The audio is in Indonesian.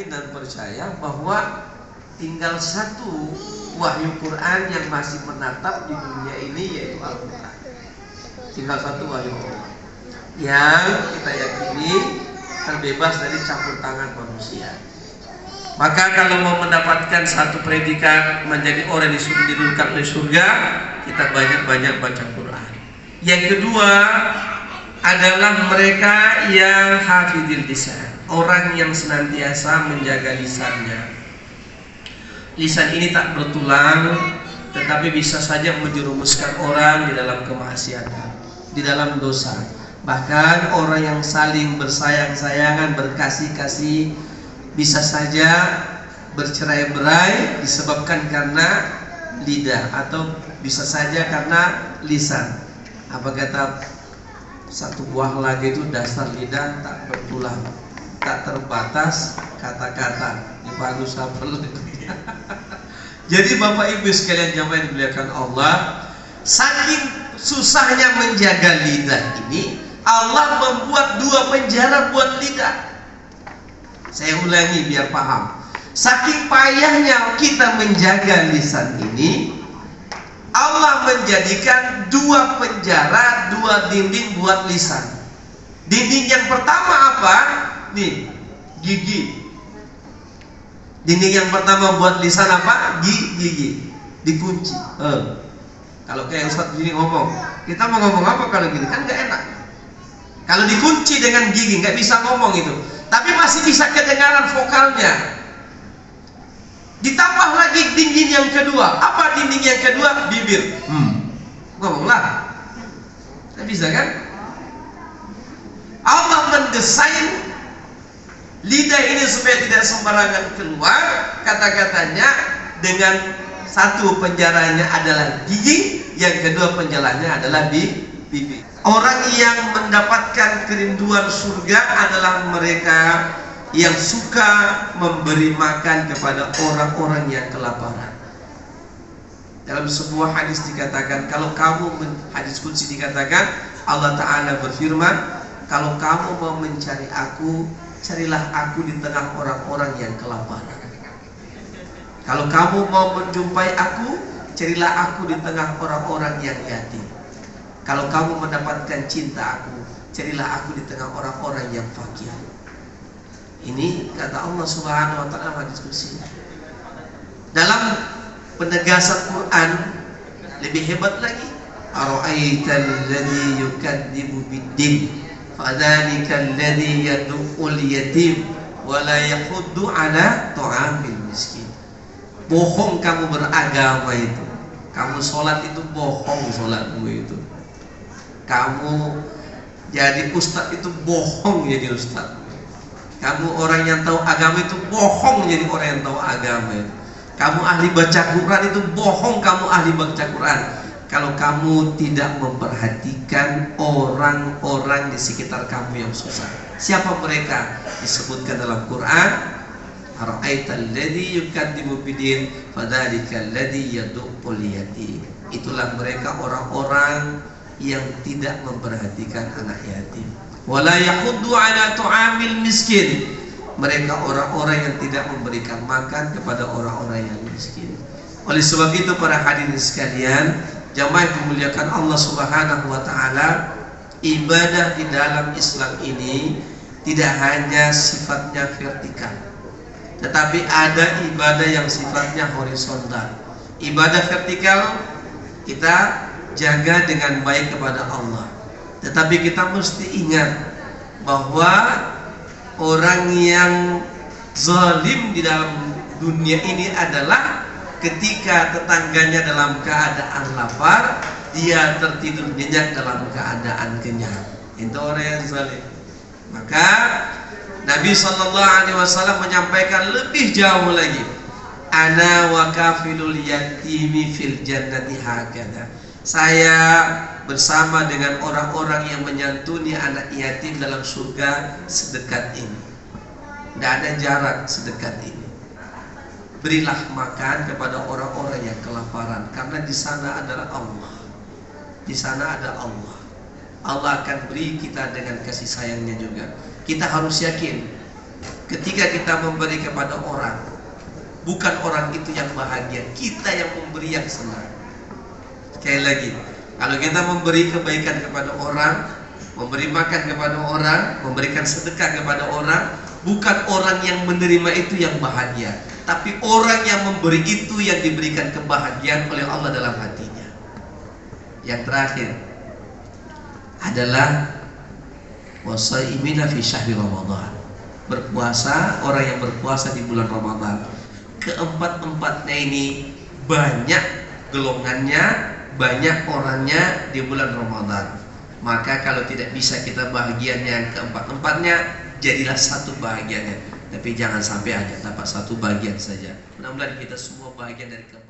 dan percaya bahwa tinggal satu wahyu Quran yang masih menatap di dunia ini, yaitu Al-Quran. Tinggal satu wahyu Allah yang kita yakini terbebas dari campur tangan manusia. Maka kalau mau mendapatkan satu predikat menjadi orang yang didudukkan oleh surga, kita banyak-banyak baca Quran. Yang kedua adalah mereka yang hafidil lisan, orang yang senantiasa menjaga lisannya. Lisan ini tak bertulang, tetapi bisa saja menjerumuskan orang di dalam kemaksiatan, di dalam dosa. Bahkan orang yang saling bersayang-sayangan, berkasih-kasih, bisa saja bercerai-berai disebabkan karena lidah, atau bisa saja karena lisan. Apa kata satu buah lagi itu, dasar lidah tak bertulang, tak terbatas kata-kata. Ini bagus apa lagi? Jadi Bapak Ibu sekalian jamaah yang dimuliakan Allah, saking susahnya menjaga lidah ini, Allah membuat dua penjara buat lidah. Saya ulangi biar paham. Saking payahnya kita menjaga lisan ini, Allah menjadikan dua penjara, dua dinding buat lisan. Dinding yang pertama apa? Nih, gigi. Dinding yang pertama buat lisan apa? Gigi. Dikunci. Kalau kayak Ustaz gini ngomong, kita mau ngomong apa kalau gini? Kan gak enak. Kalau dikunci dengan gigi, gak bisa ngomong itu. Tapi masih bisa kedengaran vokalnya. Ditambah lagi dinding yang kedua. Apa dinding yang kedua? Bibir. Ngomonglah. Tidak bisa kan? Allah mendesain lidah ini supaya tidak sembarangan keluar kata-katanya, dengan satu penjaranya adalah gigi, yang kedua penjaranya adalah bibir. Orang yang mendapatkan kerinduan surga adalah mereka yang suka memberi makan kepada orang-orang yang kelaparan. Dalam sebuah hadis dikatakan, kalau kamu, hadis qudsi dikatakan, Allah Ta'ala berfirman, kalau kamu mau mencari aku, carilah aku di tengah orang-orang yang kelaparan. Kalau kamu mau menjumpai aku, carilah aku di tengah orang-orang yang yatim. Kalau kamu mendapatkan cinta aku, carilah aku di tengah orang-orang yang fakir. Ini kata Allah Subhanahu wa taala hadis qudsi. Dalam penegasan Quran lebih hebat lagi. Ara'aital ladzi yukadzibu bid-din fadzalika alladzi yad'ul yatim wa la yahuddu 'ala ta'amil miskin. Bohong kamu beragama itu. Kamu sholat itu bohong sholatmu itu. Kamu jadi ustaz itu bohong jadi ustaz. Kamu orang yang tahu agama itu bohong jadi orang yang tahu agama itu. Kamu ahli baca Quran itu bohong kamu ahli baca Quran kalau kamu tidak memperhatikan orang-orang di sekitar kamu yang susah. Siapa mereka? Disebutkan dalam Quran, ara'aital ladzi yukadzibu bid-din fadzalika alladzi yad'ul yatim. Itulah mereka orang-orang yang tidak memperhatikan anak yatim. Wala yahuddu 'ala tu'amil miskin. Mereka orang-orang yang tidak memberikan makan kepada orang-orang yang miskin. Oleh sebab itu para hadirin sekalian, jamaah dimuliakan Allah Subhanahu wa taala, ibadah di dalam Islam ini tidak hanya sifatnya vertikal, tetapi ada ibadah yang sifatnya horizontal. Ibadah vertikal kita jaga dengan baik kepada Allah, tetapi kita mesti ingat bahwa orang yang zalim di dalam dunia ini adalah ketika tetangganya dalam keadaan lapar, dia tertidur nyenyak dalam keadaan kenyang. Itu orang yang zalim. Maka Nabi SAW menyampaikan lebih jauh lagi, ana wa kafilul yatimi fil jannati hakada. Saya bersama dengan orang-orang yang menyantuni anak yatim dalam surga sedekat ini. Tidak ada jarak sedekat ini. Berilah makan kepada orang-orang yang kelaparan, karena di sana adalah Allah. Di sana ada Allah. Allah akan beri kita dengan kasih sayangnya juga. Kita harus yakin Ketika kita memberi kepada orang, bukan orang itu yang bahagia, kita yang memberi yang senang. Sekali lagi, kalau kita memberi kebaikan kepada orang, memberi makan kepada orang, memberikan sedekah kepada orang, bukan orang yang menerima itu yang bahagia, tapi orang yang memberi itu yang diberikan kebahagiaan oleh Allah dalam hatinya. Yang terakhir adalah wasaimina fi syahri Ramadan. Berpuasa, orang yang berpuasa di bulan Ramadan. Keempat-empatnya ini banyak golongannya, banyak orangnya di bulan Ramadan. Maka kalau tidak bisa kita bahagiannya yang keempat-empatnya, jadilah satu bahagiannya. Tapi jangan sampai hanya dapat satu bagian saja. Mudah-mudahan kita semua bahagian dari keempat.